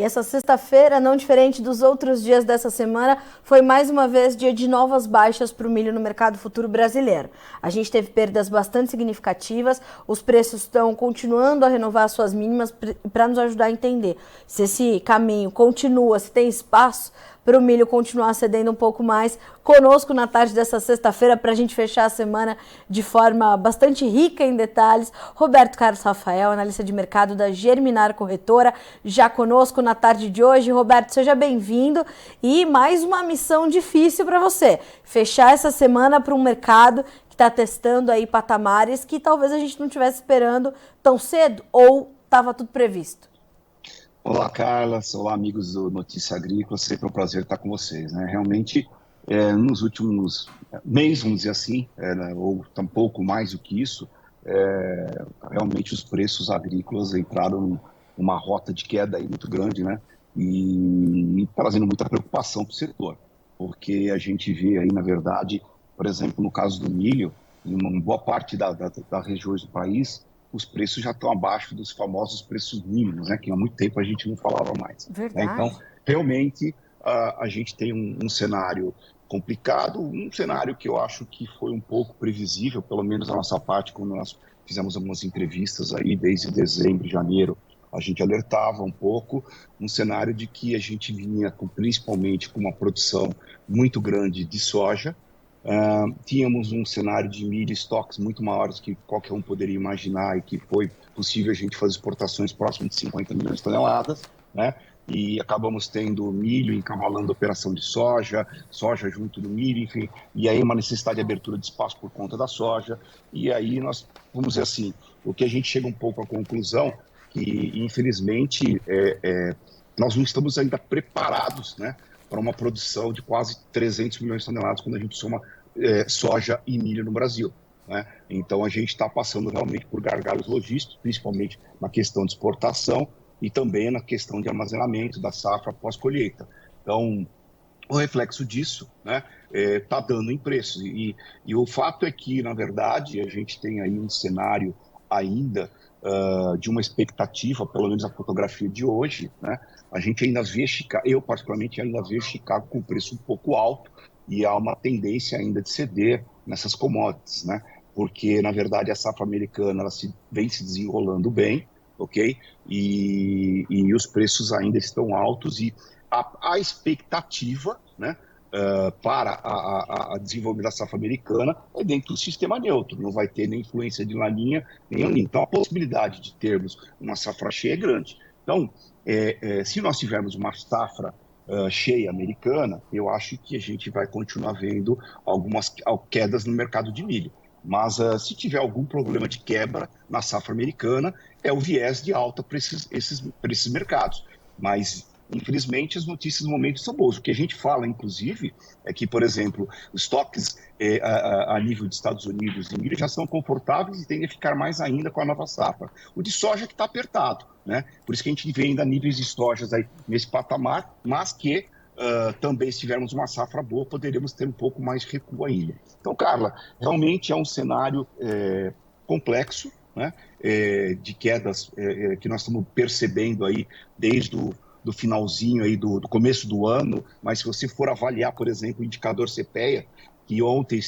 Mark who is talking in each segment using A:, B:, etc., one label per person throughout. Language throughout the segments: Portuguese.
A: E essa sexta-feira, não diferente dos outros dias dessa semana, foi mais uma vez dia de novas baixas para o milho no mercado futuro brasileiro. A gente teve perdas bastante significativas, os preços estão continuando a renovar suas mínimas para nos ajudar a entender se esse caminho continua, se tem espaço para o milho continuar cedendo um pouco mais. Conosco na tarde dessa sexta-feira, para a gente fechar a semana de forma bastante rica em detalhes, Roberto Carlos Rafael, analista de mercado da Germinar Corretora, já conosco na tarde de hoje. Roberto, seja bem-vindo e mais uma missão difícil para você, fechar essa semana para um mercado que está testando aí patamares que talvez a gente não estivesse esperando tão cedo ou estava tudo previsto.
B: Olá, Carla. Olá, amigos do Notícia Agrícola. Sempre um prazer estar com vocês, né? Realmente, nos últimos meses, vamos dizer assim, ou tampouco mais do que isso, realmente os preços agrícolas entraram numa rota de queda aí muito grande, né? E trazendo muita preocupação para o setor, porque a gente vê aí, na verdade, por exemplo, no caso do milho, em uma boa parte das regiões do país, os preços já estão abaixo dos famosos preços mínimos, né, que há muito tempo a gente não falava mais. Né? Então, realmente, a gente tem um cenário complicado, um cenário que eu acho que foi um pouco previsível, pelo menos da nossa parte, quando nós fizemos algumas entrevistas aí desde dezembro, janeiro, a gente alertava um pouco, um cenário de que a gente vinha principalmente com uma produção muito grande de soja. Tínhamos um cenário de milho estoques muito maiores que qualquer um poderia imaginar e que foi possível a gente fazer exportações próximas de 50 milhões de toneladas, né? E acabamos tendo milho encavalando a operação de soja, soja junto do milho, enfim, e aí uma necessidade de abertura de espaço por conta da soja, e aí nós, vamos dizer assim, o que a gente chega um pouco à conclusão que, infelizmente, nós não estamos ainda preparados, né, para uma produção de quase 300 milhões de toneladas quando a gente soma soja e milho no Brasil. Né? Então, a gente está passando realmente por gargalos logísticos, principalmente na questão de exportação e também na questão de armazenamento da safra pós-colheita. Então, o reflexo disso, né, está dando em preços. E o fato é que, na verdade, a gente tem aí um cenário ainda de uma expectativa, pelo menos a fotografia de hoje, né? A gente ainda vê Chicago, eu particularmente ainda vejo Chicago com preço um pouco alto e há uma tendência ainda de ceder nessas commodities, né? Porque, na verdade, a safra americana ela vem se desenrolando bem, ok? E os preços ainda estão altos e a expectativa, né, para a desenvolvimento da safra americana é dentro do sistema neutro, não vai ter nem influência de laninha, nem laninha. Então, a possibilidade de termos uma safra cheia é grande. Então, se nós tivermos uma safra cheia americana, eu acho que a gente vai continuar vendo algumas quedas no mercado de milho. Mas se tiver algum problema de quebra na safra americana, é o viés de alta para esses mercados. Mas, infelizmente, as notícias no momento são boas. O que a gente fala, inclusive, é que, por exemplo, os estoques a nível de Estados Unidos de milho já são confortáveis e tendem a ficar mais ainda com a nova safra. O de soja que está apertado, né? Por isso que a gente vê ainda níveis de sojas aí nesse patamar, mas que também, se tivermos uma safra boa, poderemos ter um pouco mais de recuo ainda. Então, Carla, realmente é um cenário complexo, né? De quedas que nós estamos percebendo aí desde do finalzinho aí do começo do ano, mas se você for avaliar, por exemplo, o indicador CPEA, que ontem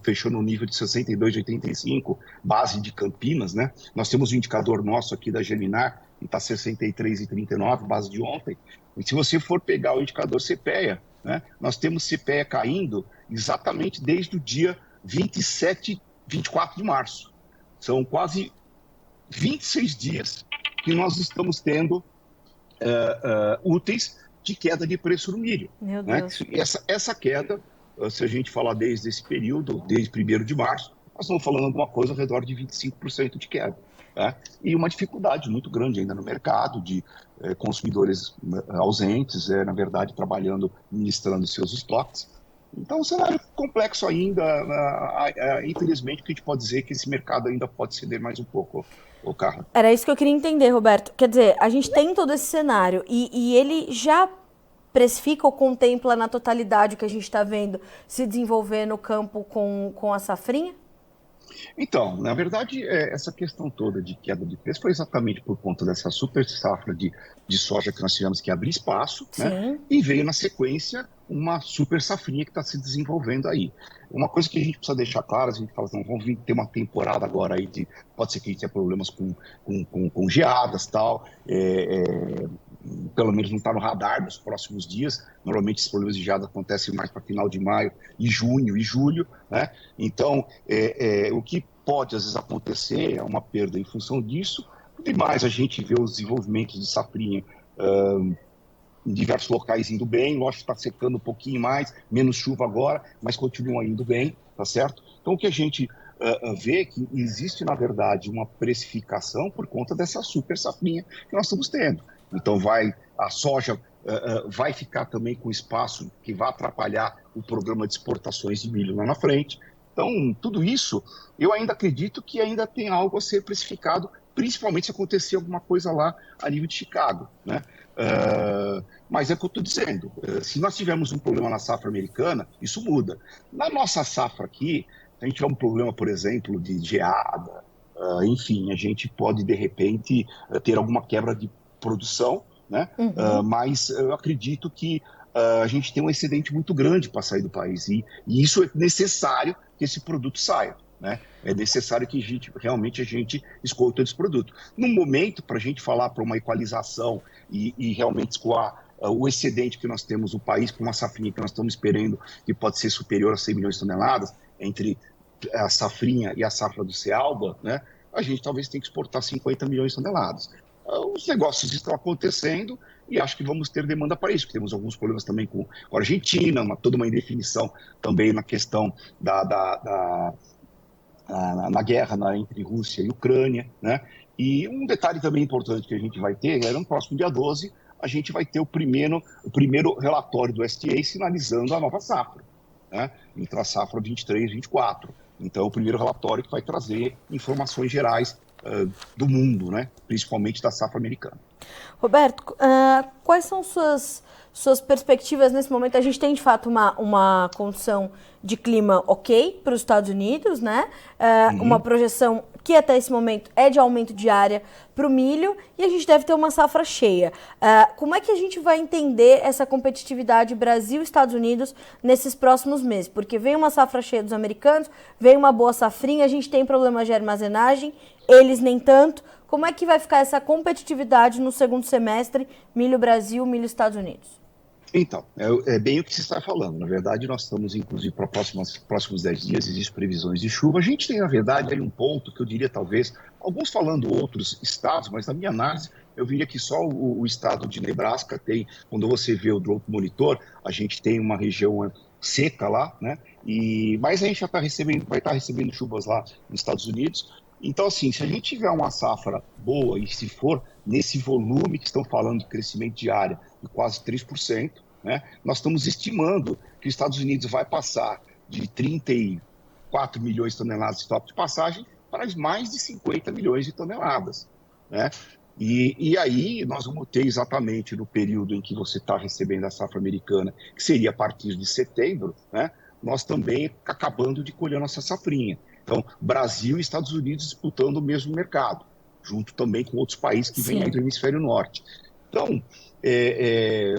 B: fechou no nível de 62,85, base de Campinas, né? Nós temos um indicador nosso aqui da Germinar, que está 63,39, base de ontem. E se você for pegar o indicador CPEA, né, nós temos CPEA caindo exatamente desde o dia 24 de março. São quase 26 dias que nós estamos tendo úteis de queda de preço no milho.
A: Meu
B: Né?
A: Deus.
B: Essa queda, se a gente falar desde esse período, desde 1º de março, nós estamos falando de alguma coisa ao redor de 25% de queda. Né? E uma dificuldade muito grande ainda no mercado, de consumidores ausentes, na verdade, trabalhando, ministrando seus estoques. Então, um cenário complexo ainda. Infelizmente, o que a gente pode dizer é que esse mercado ainda pode ceder mais um pouco, o Carla.
A: Era isso que eu queria entender, Roberto. Quer dizer, a gente tem todo esse cenário e ele já precifica ou contempla na totalidade o que a gente está vendo se desenvolver no campo com a safrinha?
B: Então, na verdade, essa questão toda de queda de preço foi exatamente por conta dessa super safra de soja que nós tivemos que abrir espaço, né?
A: Sim.
B: E veio na sequência uma super safrinha que está se desenvolvendo aí. Uma coisa que a gente precisa deixar claro, a gente fala assim, vamos vir ter uma temporada agora aí pode ser que a gente tenha problemas com geadas e tal, pelo menos não está no radar nos próximos dias. Normalmente esses problemas de geada acontecem mais para final de maio e junho e julho, né? Então, o que pode às vezes acontecer é uma perda em função disso. Demais a gente vê os desenvolvimentos de safrinha em diversos locais indo bem, lógico que está secando um pouquinho mais, menos chuva agora, mas continuam indo bem, tá certo? Então o que a gente vê é que existe, na verdade, uma precificação por conta dessa super safrinha que nós estamos tendo. Então a soja vai ficar também com espaço que vai atrapalhar o programa de exportações de milho lá na frente. Então, tudo isso, eu ainda acredito que ainda tem algo a ser precificado, principalmente se acontecer alguma coisa lá a nível de Chicago, né? Mas é o que eu estou dizendo, se nós tivermos um problema na safra americana, isso muda. Na nossa safra aqui, se a gente tiver um problema, por exemplo, de geada, enfim, a gente pode, de repente, ter alguma quebra de produção, né? Mas eu acredito que a gente tem um excedente muito grande para sair do país, e isso é necessário que esse produto saia, né? É necessário que realmente a gente escolha esse produto. No momento, para a gente falar para uma equalização e realmente escoar o excedente que nós temos no país, com uma safrinha que nós estamos esperando que pode ser superior a 100 milhões de toneladas, entre a safrinha e a safra do Cealba, né? A gente talvez tenha que exportar 50 milhões de toneladas. Os negócios estão acontecendo e acho que vamos ter demanda para isso, porque temos alguns problemas também com a Argentina, toda uma indefinição também na questão na guerra entre Rússia e Ucrânia, né? E um detalhe também importante que a gente vai ter no próximo dia 12, a gente vai ter o primeiro relatório do STA sinalizando a nova safra, né? Entre a safra 23 e 24. Então, é o primeiro relatório que vai trazer informações gerais do mundo, né? Principalmente da safra americana.
A: Roberto, quais são suas perspectivas nesse momento? A gente tem, de fato, uma condição de clima ok para os Estados Unidos, né? Uma projeção que até esse momento é de aumento de área para o milho, e a gente deve ter uma safra cheia. Como é que a gente vai entender essa competitividade Brasil e Estados Unidos nesses próximos meses? Porque vem uma safra cheia dos americanos, vem uma boa safrinha, a gente tem problemas de armazenagem, eles nem tanto. Como é que vai ficar essa competitividade no segundo semestre, milho Brasil, milho Estados Unidos?
B: Então, é bem o que você está falando. Na verdade, nós estamos, inclusive, para os próximos 10 dias, existem previsões de chuva. A gente tem, na verdade, aí um ponto que eu diria, talvez, alguns falando outros estados, mas na minha análise, eu diria que só o estado de Nebraska tem, quando você vê o Drought Monitor, a gente tem uma região seca lá, né? Mas a gente já vai estar recebendo chuvas lá nos Estados Unidos. Então, assim, se a gente tiver uma safra boa e se for nesse volume que estão falando de crescimento de área de quase 3%, né, nós estamos estimando que os Estados Unidos vai passar de 34 milhões de toneladas de estoque de passagem para mais de 50 milhões de toneladas, né? E aí nós vamos ter exatamente no período em que você está recebendo a safra americana, que seria a partir de setembro, né, nós também acabando de colher nossa safrinha. Então, Brasil e Estados Unidos disputando o mesmo mercado, junto também com outros países que vêm aí do hemisfério norte. Então, é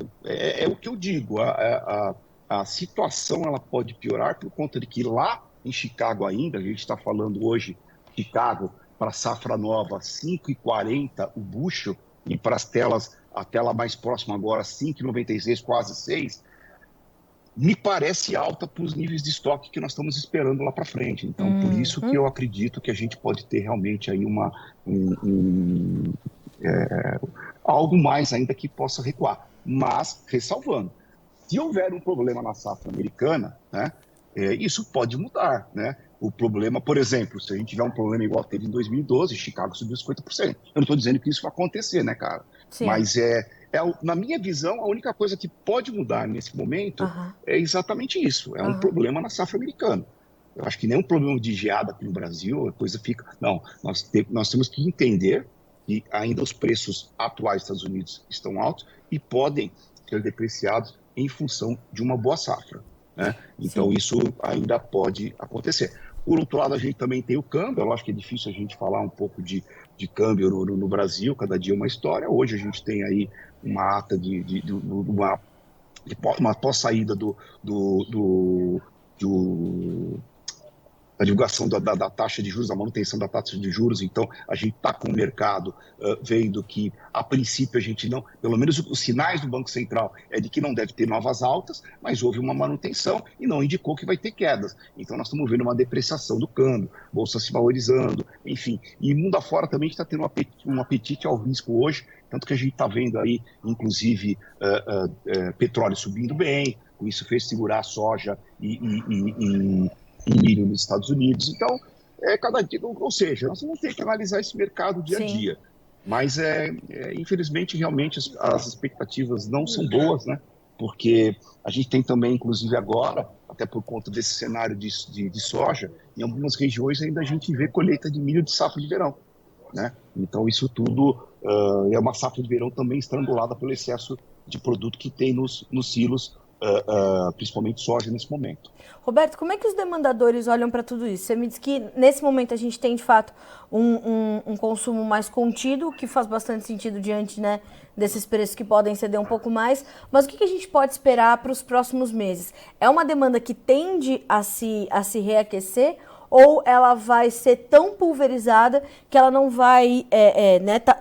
B: o que eu digo, a situação ela pode piorar por conta de que lá em Chicago ainda, a gente está falando hoje, Chicago, para a safra nova, 5,40 o bushel, e para as telas, a tela mais próxima agora, 5,96, quase 6, me parece alta para os níveis de estoque que nós estamos esperando lá para frente. Então, por isso que eu acredito que a gente pode ter realmente aí algo mais ainda que possa recuar. Mas, ressalvando, se houver um problema na safra americana, né, isso pode mudar, né? O problema, por exemplo, se a gente tiver um problema igual teve em 2012, Chicago subiu 50%. Eu não estou dizendo que isso vai acontecer, né, cara? Sim. Mas na minha visão, a única coisa que pode mudar nesse momento é exatamente isso. É um problema na safra americana. Eu acho que nem um problema de geada aqui no Brasil, a coisa fica... Não, nós temos que entender que ainda os preços atuais dos Estados Unidos estão altos e podem ser depreciados em função de uma boa safra, né? Então, isso ainda pode acontecer. Por outro lado, a gente também tem o câmbio. Eu acho que é difícil a gente falar um pouco de câmbio no Brasil, cada dia uma história. Hoje a gente tem aí uma ata uma pós-saída do, a divulgação da taxa de juros, a manutenção da taxa de juros. Então, a gente está com o mercado vendo que, a princípio, a gente não, pelo menos os sinais do Banco Central é de que não deve ter novas altas, mas houve uma manutenção e não indicou que vai ter quedas. Então, nós estamos vendo uma depreciação do câmbio, bolsa se valorizando, enfim. E mundo afora também está tendo um apetite ao risco hoje, tanto que a gente está vendo aí, inclusive, petróleo subindo bem, com isso fez segurar a soja e milho nos Estados Unidos. Então, cada dia, ou seja, nós vamos ter que analisar esse mercado dia a dia. Mas, infelizmente, realmente as expectativas não são boas, né? Porque a gente tem também, inclusive agora, até por conta desse cenário de soja, em algumas regiões ainda a gente vê colheita de milho de safra de verão, né? Então, isso tudo é uma safra de verão também estrangulada pelo excesso de produto que tem nos silos, principalmente soja nesse momento.
A: Roberto, como é que os demandadores olham para tudo isso? Você me disse que nesse momento a gente tem de fato um consumo mais contido, que faz bastante sentido diante, né, desses preços que podem ceder um pouco mais, mas o que a gente pode esperar para os próximos meses? É uma demanda que tende a se reaquecer, ou ela vai ser tão pulverizada que ela não vai,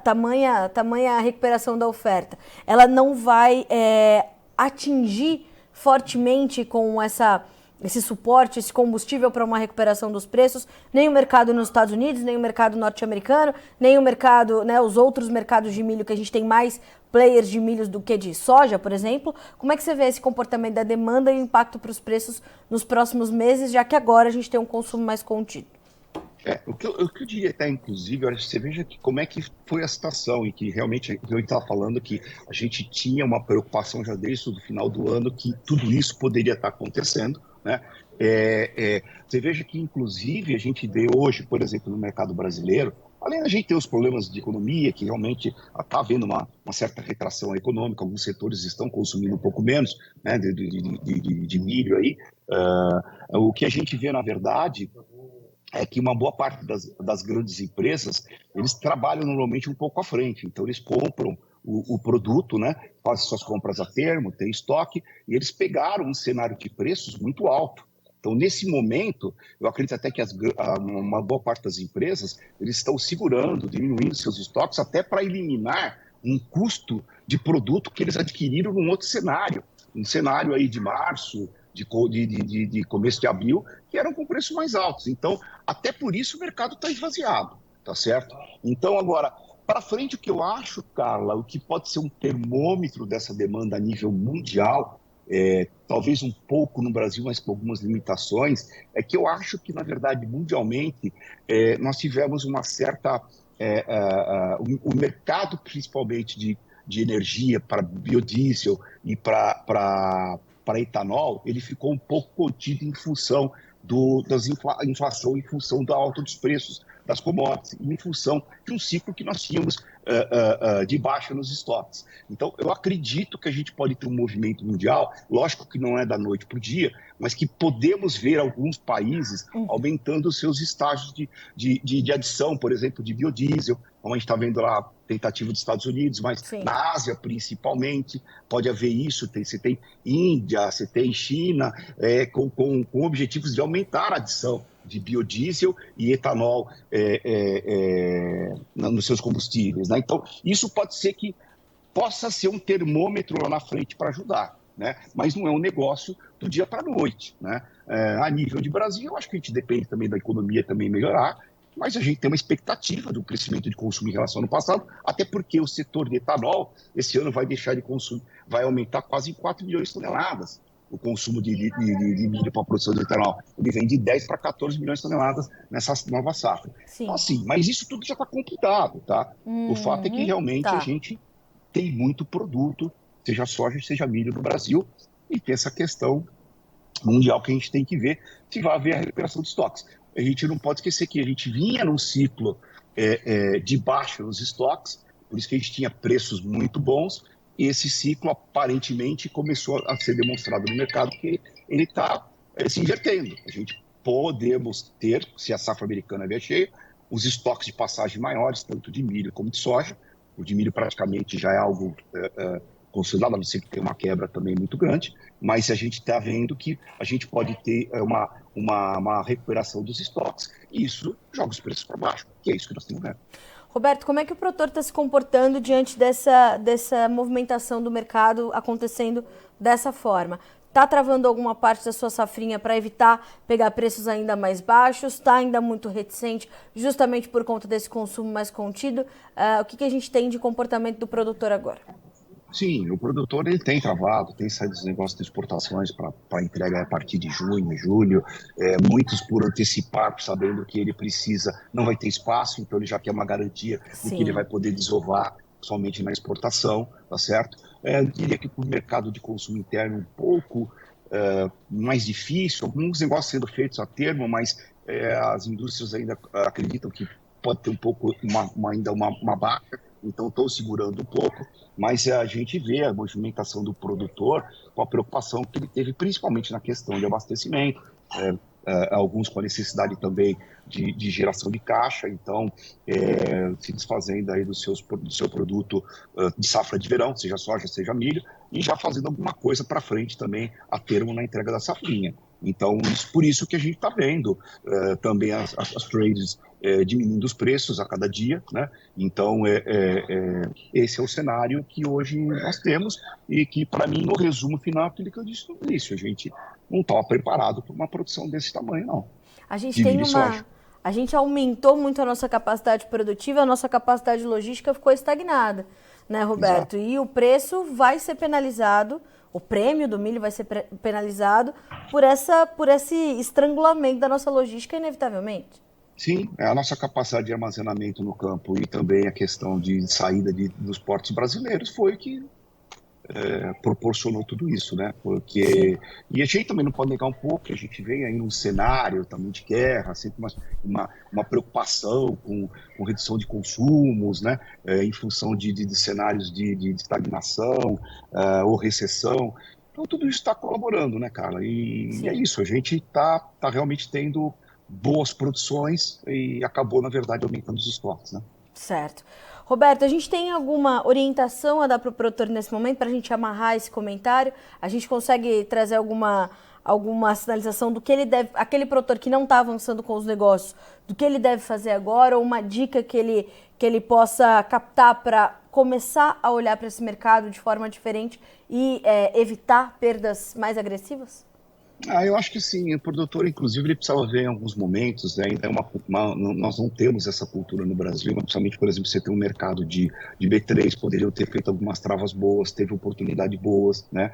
A: tamanha a recuperação da oferta, ela não vai atingir fortemente com esse suporte, esse combustível para uma recuperação dos preços, nem o mercado nos Estados Unidos, nem o mercado norte-americano, nem o mercado, né, os outros mercados de milho, que a gente tem mais players de milhos do que de soja, por exemplo. Como é que você vê esse comportamento da demanda e o impacto para os preços nos próximos meses, já que agora a gente tem um consumo mais contido?
B: O que eu diria até, inclusive, olha, você veja que como é que foi a situação, e que realmente eu estava falando que a gente tinha uma preocupação já desde o final do ano que tudo isso poderia estar acontecendo, né? Você veja que, inclusive, a gente vê hoje, por exemplo, no mercado brasileiro, além da gente ter os problemas de economia, que realmente está havendo uma certa retração econômica, alguns setores estão consumindo um pouco menos, né, de milho aí, o que a gente vê, na verdade, é que uma boa parte das grandes empresas, eles trabalham normalmente um pouco à frente. Então, eles compram o produto, né, fazem suas compras a termo, tem estoque, e eles pegaram um cenário de preços muito alto. Então, nesse momento, eu acredito até que uma boa parte das empresas, eles estão segurando, diminuindo seus estoques, até para eliminar um custo de produto que eles adquiriram num outro cenário. Um cenário aí de março, de começo de abril, que eram com preços mais altos. Então, até por isso o mercado está esvaziado, tá certo? Então, agora, para frente, o que eu acho, Carla, o que pode ser um termômetro dessa demanda a nível mundial, talvez um pouco no Brasil, mas com algumas limitações, é que eu acho que, na verdade, mundialmente, nós tivemos uma certa... o mercado, principalmente de energia para biodiesel e para etanol, ele ficou um pouco contido em função da inflação, em função da alta dos preços das commodities, e em função de um ciclo que nós tínhamos de baixa nos estoques. Então, eu acredito que a gente pode ter um movimento mundial, lógico que não é da noite para o dia, mas que podemos ver alguns países aumentando os seus estágios de adição, por exemplo, de biodiesel, como a gente está vendo lá, tentativa dos Estados Unidos, mas Sim. Na Ásia, principalmente, pode haver isso. Você tem Índia, você tem China, com objetivos de aumentar a adição de biodiesel e etanol nos seus combustíveis, né? Então, isso pode ser que possa ser um termômetro lá na frente para ajudar, né? Mas não é um negócio do dia para a noite, né? A nível de Brasil, eu acho que a gente depende também da economia também melhorar, mas a gente tem uma expectativa do crescimento de consumo em relação ao ano passado, até porque o setor de etanol, esse ano vai deixar de consumir, vai aumentar quase em 4 milhões de toneladas o consumo de milho para a produção de etanol. Ele vem de 10 para 14 milhões de toneladas nessa nova safra. Sim. Então, assim, mas isso tudo já está complicado, tá? O fato é que realmente a gente tem muito produto, seja soja, seja milho no Brasil, e tem essa questão mundial que a gente tem que ver se vai haver a recuperação de estoques. A gente não pode esquecer que a gente vinha num ciclo de baixa nos estoques, por isso que a gente tinha preços muito bons, e esse ciclo aparentemente começou a ser demonstrado no mercado que ele está se invertendo. A gente podemos ter, se a safra americana vier cheia, os estoques de passagem maiores, tanto de milho como de soja. O de milho praticamente já é algo consolidado, a não ser que tenha uma quebra também muito grande, mas a gente está vendo que a gente pode ter uma recuperação dos estoques, e isso joga os preços para baixo, que é isso que nós temos vendo.
A: Roberto, como é que o produtor está se comportando diante dessa movimentação do mercado acontecendo dessa forma? Está travando alguma parte da sua safrinha para evitar pegar preços ainda mais baixos? Está ainda muito reticente justamente por conta desse consumo mais contido? O que a gente tem de comportamento do produtor agora?
B: Sim, o produtor ele tem travado, tem saído dos negócios de exportações para entrega a partir de junho, julho, muitos por antecipar, sabendo que ele precisa, não vai ter espaço, então ele já quer uma garantia de que ele vai poder desovar somente na exportação, tá certo? Eu diria que para o mercado de consumo interno um pouco mais difícil, alguns negócios sendo feitos a termo, mas as indústrias ainda acreditam que pode ter um pouco ainda uma baixa, então estão segurando um pouco, mas a gente vê a movimentação do produtor com a preocupação que ele teve principalmente na questão de abastecimento, alguns com a necessidade também de geração de caixa, então se desfazendo aí do seu produto de safra de verão, seja soja, seja milho, e já fazendo alguma coisa para frente também a termo na entrega da safrinha. Então, por isso que a gente está vendo também as trades diminuindo os preços a cada dia, né? Então, esse é o cenário que hoje nós temos e que, para mim, no resumo final, é aquilo que eu disse no início, a gente não estava preparado para uma produção desse tamanho, não.
A: A gente aumentou muito a nossa capacidade produtiva, a nossa capacidade logística ficou estagnada, né, Roberto? Exato. E o preço vai ser penalizado, o prêmio do milho vai ser penalizado por esse estrangulamento da nossa logística, inevitavelmente.
B: Sim, a nossa capacidade de armazenamento no campo e também a questão de saída dos portos brasileiros foi o que proporcionou tudo isso, né? Porque e a gente também não pode negar um pouco que a gente vem aí num cenário também de guerra, sempre uma preocupação com redução de consumos, né? Em função de cenários de estagnação ou recessão. Então tudo isso está colaborando, né, Carla? E é isso, a gente está realmente tendo boas produções e acabou, na verdade, aumentando os estoques, né?
A: Certo. Roberto, a gente tem alguma orientação a dar para o produtor nesse momento para a gente amarrar esse comentário? A gente consegue trazer alguma sinalização do que ele deve, aquele produtor que não está avançando com os negócios, do que ele deve fazer agora, ou uma dica que ele possa captar para começar a olhar para esse mercado de forma diferente e evitar perdas mais agressivas?
B: Eu acho que sim, o produtor, inclusive, ele precisava ver em alguns momentos, né, nós não temos essa cultura no Brasil, principalmente, por exemplo, você tem um mercado de B3, poderiam ter feito algumas travas boas, teve oportunidades boas, né?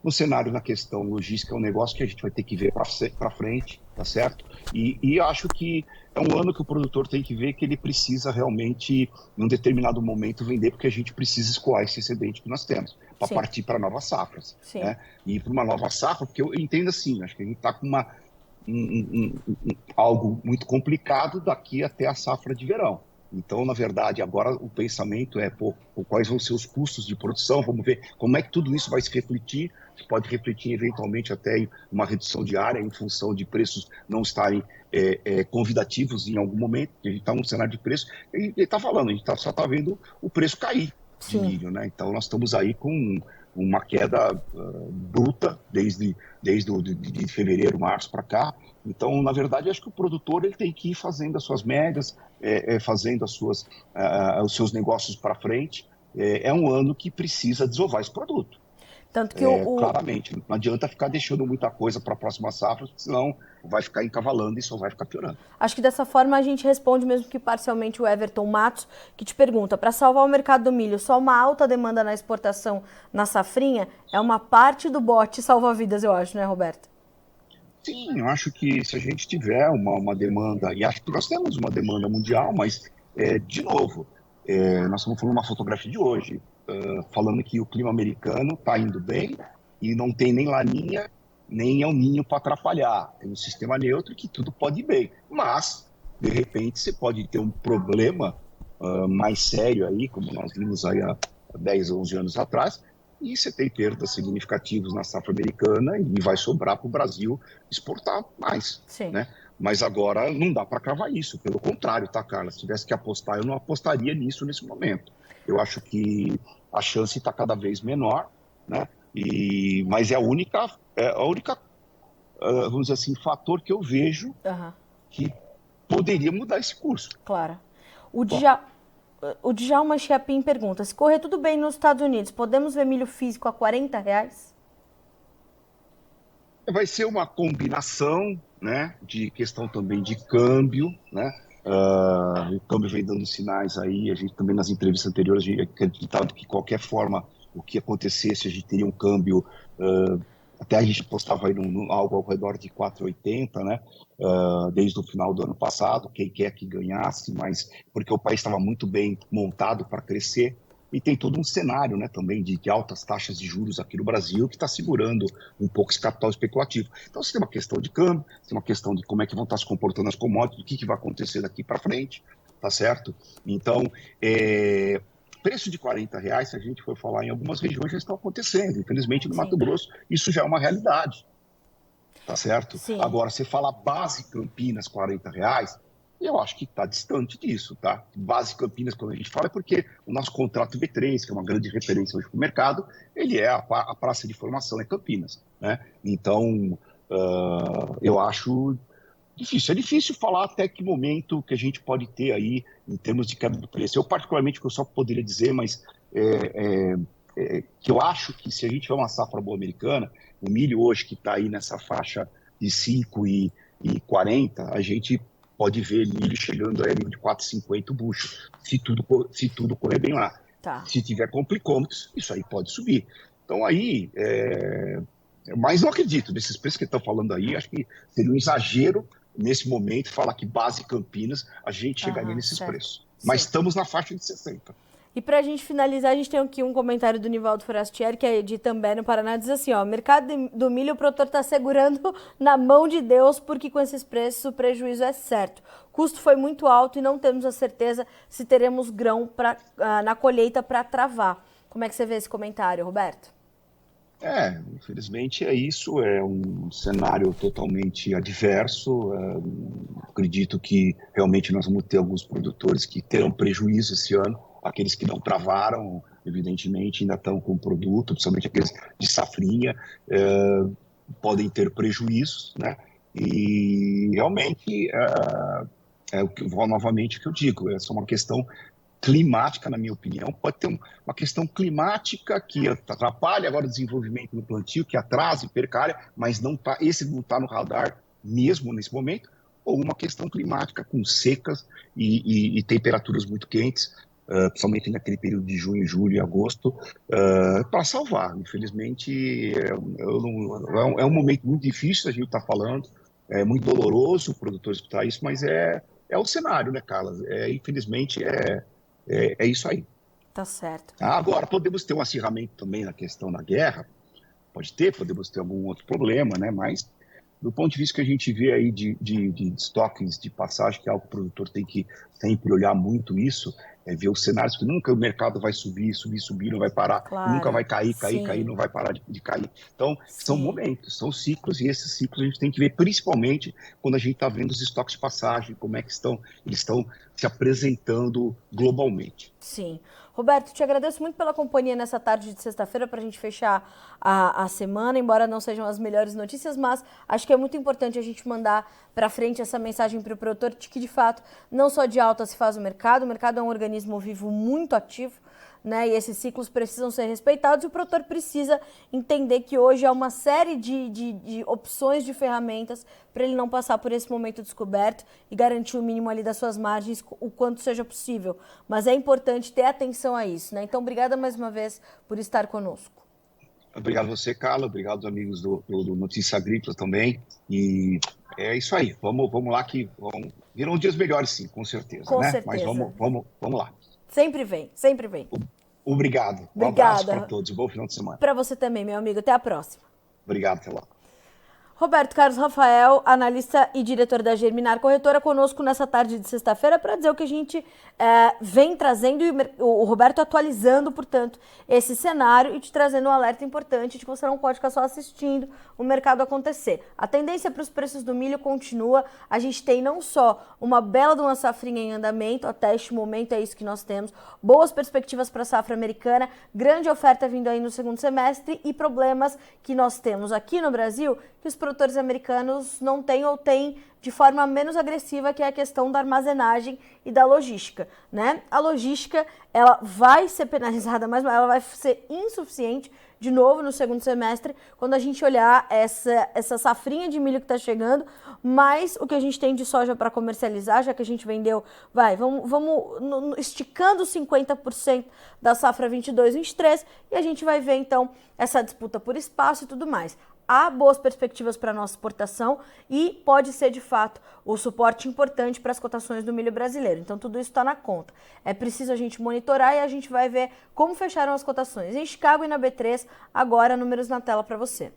B: No cenário, na questão logística, é um negócio que a gente vai ter que ver para frente, tá certo? E eu acho que é um ano que o produtor tem que ver que ele precisa realmente, em um determinado momento, vender, porque a gente precisa escoar esse excedente que nós temos, para partir para novas safras. Né? E para uma nova safra, porque eu entendo assim, acho que a gente está com algo muito complicado daqui até a safra de verão. Então, na verdade, agora o pensamento é quais vão ser os custos de produção, vamos ver como é que tudo isso vai se refletir, pode refletir eventualmente até em uma redução de área em função de preços não estarem convidativos em algum momento, a gente está num cenário de preço, ele está falando, a gente só está vendo o preço cair de milho, né? Então nós estamos aí com uma queda bruta desde de fevereiro, março para cá. Então, na verdade, acho que o produtor ele tem que ir fazendo as suas médias, fazendo os seus negócios para frente. É um ano que precisa desovar esse produto.
A: Tanto que
B: claramente, não adianta ficar deixando muita coisa para a próxima safra, senão vai ficar encavalando e só vai ficar piorando.
A: Acho que dessa forma a gente responde mesmo que parcialmente o Everton Matos, que te pergunta, para salvar o mercado do milho, só uma alta demanda na exportação na safrinha é uma parte do bote salva-vidas, eu acho, né, Roberto?
B: Sim, eu acho que se a gente tiver uma demanda, e acho que nós temos uma demanda mundial, mas, de novo, nós estamos falando uma fotografia de hoje, falando que o clima americano está indo bem e não tem nem laninha, nem El Niño para atrapalhar. Tem um sistema neutro que tudo pode ir bem. Mas, de repente, você pode ter um problema mais sério aí, como nós vimos aí há 10, 11 anos atrás, e você tem perdas significativas na safra americana e vai sobrar para o Brasil exportar mais,
A: Sim.
B: né? Mas agora não dá para cravar isso, pelo contrário, tá, Carla? Se tivesse que apostar, eu não apostaria nisso nesse momento. Eu acho que a chance está cada vez menor, né? Mas é a única, vamos dizer assim, fator que eu vejo
A: Aham,
B: que poderia mudar esse curso.
A: claro. O,
B: Bom,
A: Dja... o Djalma Chiapim pergunta: se correr tudo bem nos Estados Unidos, podemos ver milho físico a R$ 40?
B: vai ser uma combinação, né, de questão também de câmbio, né? O câmbio vem dando sinais aí, a gente também nas entrevistas anteriores, a gente acreditava que de qualquer forma o que acontecesse, a gente teria um câmbio, até a gente postava aí algo ao redor de 4,80, né? Desde o final do ano passado, quem quer que ganhasse, mas porque o país estava muito bem montado para crescer, e tem todo um cenário, né, também de altas taxas de juros aqui no Brasil que está segurando um pouco esse capital especulativo. Então, você tem uma questão de câmbio, você tem uma questão de como é que vão estar se comportando as commodities, o que vai acontecer daqui para frente, tá certo? Então, preço de R$ 40, se a gente for falar em algumas regiões, já estão acontecendo. Infelizmente, no Mato
A: Sim,
B: Grosso, isso já é uma realidade, tá certo?
A: sim,
B: Agora, você fala base Campinas, R$ 40, eu acho que está distante disso, tá? Base Campinas, quando a gente fala, é porque o nosso contrato B3, que é uma grande referência hoje para o mercado, ele é a praça de formação é Campinas, né? Então, eu acho difícil. É difícil falar até que momento que a gente pode ter aí em termos de queda do preço. Eu, particularmente, que eu só poderia dizer, mas que eu acho que se a gente tiver uma safra boa americana, o milho hoje que está aí nessa faixa de 5,40, a gente pode ver milho chegando a nível de 4,50 o bucho, se tudo correr bem lá.
A: tá.
B: Se tiver complicômetros, isso aí pode subir. Então aí, mas não acredito nesses preços que estão falando aí, acho que seria um exagero nesse momento falar que base Campinas a gente chegaria
A: Aham,
B: nesses
A: certo.
B: preços. Mas
A: Sim.
B: estamos na faixa de 60.
A: E pra gente finalizar, a gente tem aqui um comentário do Nivaldo Forastieri, que é de Itambé, no Paraná, diz assim, ó: mercado do milho o produtor tá segurando na mão de Deus, porque com esses preços o prejuízo é certo. O custo foi muito alto e não temos a certeza se teremos grão na colheita para travar. Como é que você vê esse comentário, Roberto?
B: Infelizmente é isso, é um cenário totalmente adverso. Acredito que realmente nós vamos ter alguns produtores que terão prejuízo esse ano, aqueles que não travaram, evidentemente, ainda estão com produto, principalmente aqueles de safrinha, podem ter prejuízos, né? E realmente novamente o que eu digo, é só uma questão climática, na minha opinião. Pode ter uma questão climática que atrapalha agora o desenvolvimento no plantio, que atrasa e perca a área, mas esse não está no radar mesmo nesse momento, ou uma questão climática com secas e temperaturas muito quentes, principalmente naquele período de junho, julho e agosto, para salvar. Infelizmente, é um momento muito difícil, a gente está falando, é muito doloroso o produtor escutar isso, mas é o cenário, né, Carla? Infelizmente, é isso aí.
A: Tá certo.
B: Agora, podemos ter um acirramento também na questão da guerra, podemos ter algum outro problema, né? Mas, do ponto de vista que a gente vê aí de estoques de passagem, que é algo que o produtor tem que sempre olhar muito isso, ver os cenários que nunca o mercado vai subir, subir, subir, não vai parar, nunca
A: Claro.
B: vai cair, cair, cair,
A: Sim,
B: não vai parar de cair. Então, são
A: sim.
B: momentos, são ciclos, e esses ciclos a gente tem que ver, principalmente quando a gente está vendo os estoques de passagem, como é que eles estão se apresentando globalmente.
A: Sim. Roberto, te agradeço muito pela companhia nessa tarde de sexta-feira para a gente fechar a semana, embora não sejam as melhores notícias, mas acho que é muito importante a gente mandar para frente essa mensagem para o produtor de que, de fato, não só de alta se faz o mercado é um organismo vivo muito ativo, né? E esses ciclos precisam ser respeitados e o produtor precisa entender que hoje há uma série de opções de ferramentas para ele não passar por esse momento descoberto e garantir o mínimo ali das suas margens o quanto seja possível. Mas é importante ter atenção a isso, né? Então, obrigada mais uma vez por estar conosco.
B: Obrigado a você, Carla. Obrigado aos amigos do Notícia Agrícola também. E é isso aí. Vamos lá que virão dias melhores, sim, com certeza,
A: Com
B: né? Mas
A: certeza.
B: vamos lá.
A: Sempre vem, sempre vem.
B: Obrigado. Um abraço para
A: Obrigada.
B: todos. Bom final de semana.
A: Para você também, meu amigo. Até a próxima.
B: Obrigado, até lá.
A: Roberto Carlos Rafael, analista e diretor da Germinar Corretora, conosco nessa tarde de sexta-feira para dizer o que a gente vem trazendo e o Roberto atualizando, portanto, esse cenário e te trazendo um alerta importante de que você não pode ficar só assistindo o mercado acontecer. A tendência para os preços do milho continua, a gente tem não só uma bela de uma safrinha em andamento, até este momento é isso que nós temos, boas perspectivas para a safra americana, grande oferta vindo aí no segundo semestre e problemas que nós temos aqui no Brasil, que os produtores americanos não têm ou têm de forma menos agressiva, que é a questão da armazenagem e da logística, né? A logística, ela vai ser penalizada, mas ela vai ser insuficiente, de novo, no segundo semestre, quando a gente olhar essa safrinha de milho que está chegando, mais o que a gente tem de soja para comercializar, já que a gente vendeu, vamos esticando 50% da safra 22-23, e a gente vai ver, então, essa disputa por espaço e tudo mais. Há boas perspectivas para a nossa exportação e pode ser, de fato, o suporte importante para as cotações do milho brasileiro. Então, tudo isso está na conta. É preciso a gente monitorar e a gente vai ver como fecharam as cotações em Chicago e na B3. Agora, números na tela para você.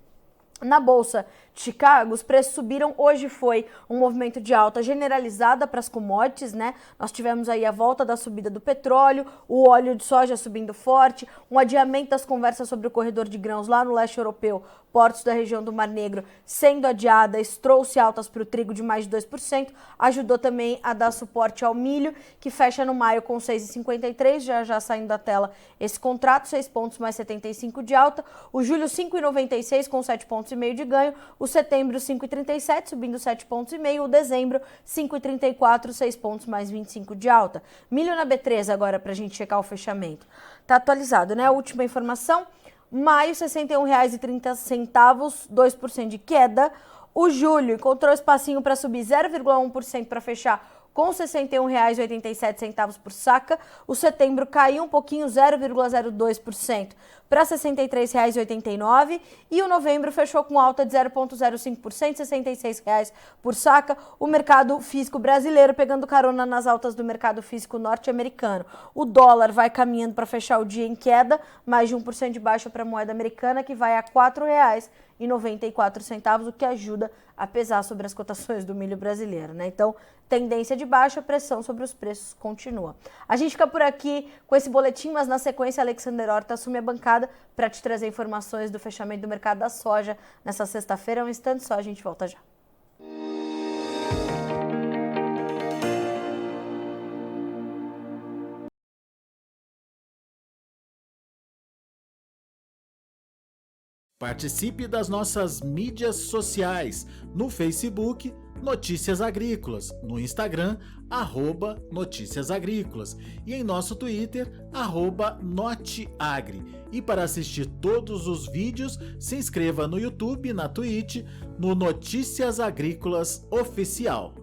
A: Na Bolsa de Chicago, os preços subiram. Hoje foi um movimento de alta generalizada para as commodities, né? Nós tivemos aí a volta da subida do petróleo, o óleo de soja subindo forte, um adiamento das conversas sobre o corredor de grãos lá no leste europeu, portos da região do Mar Negro sendo adiadas, trouxe altas para o trigo de mais de 2%, ajudou também a dar suporte ao milho, que fecha no maio com 6,53, já saindo da tela esse contrato, 6 pontos mais 75 de alta, o julho 5,96 com 7 pontos e meio de ganho, o setembro 5,37 subindo 7 pontos e meio, o dezembro 5,34, 6 pontos mais 25 de alta. Milho na B3 agora para a gente checar o fechamento. Tá atualizado, né? A última informação, maio R$ 61,30, 2% de queda. O julho encontrou espacinho para subir 0,1% para fechar com R$ 61,87 por saca. O setembro caiu um pouquinho, 0,02% para R$ 63,89. E o novembro fechou com alta de 0,05%, R$ 66 por saca. O mercado físico brasileiro pegando carona nas altas do mercado físico norte-americano. O dólar vai caminhando para fechar o dia em queda, mais de 1% de baixa para a moeda americana, que vai a R$ 4,94, o que ajuda a pesar sobre as cotações do milho brasileiro, né? Então, tendência de baixa, pressão sobre os preços continua. A gente fica por aqui com esse boletim, mas na sequência, Alexander Horta assume a bancada para te trazer informações do fechamento do mercado da soja nessa sexta-feira. Um instante só, a gente volta já.
C: Participe das nossas mídias sociais, no Facebook, Notícias Agrícolas, no Instagram, @Notícias Agrícolas e em nosso Twitter, @Noteagri. E para assistir todos os vídeos, se inscreva no YouTube, na Twitch, no Notícias Agrícolas Oficial.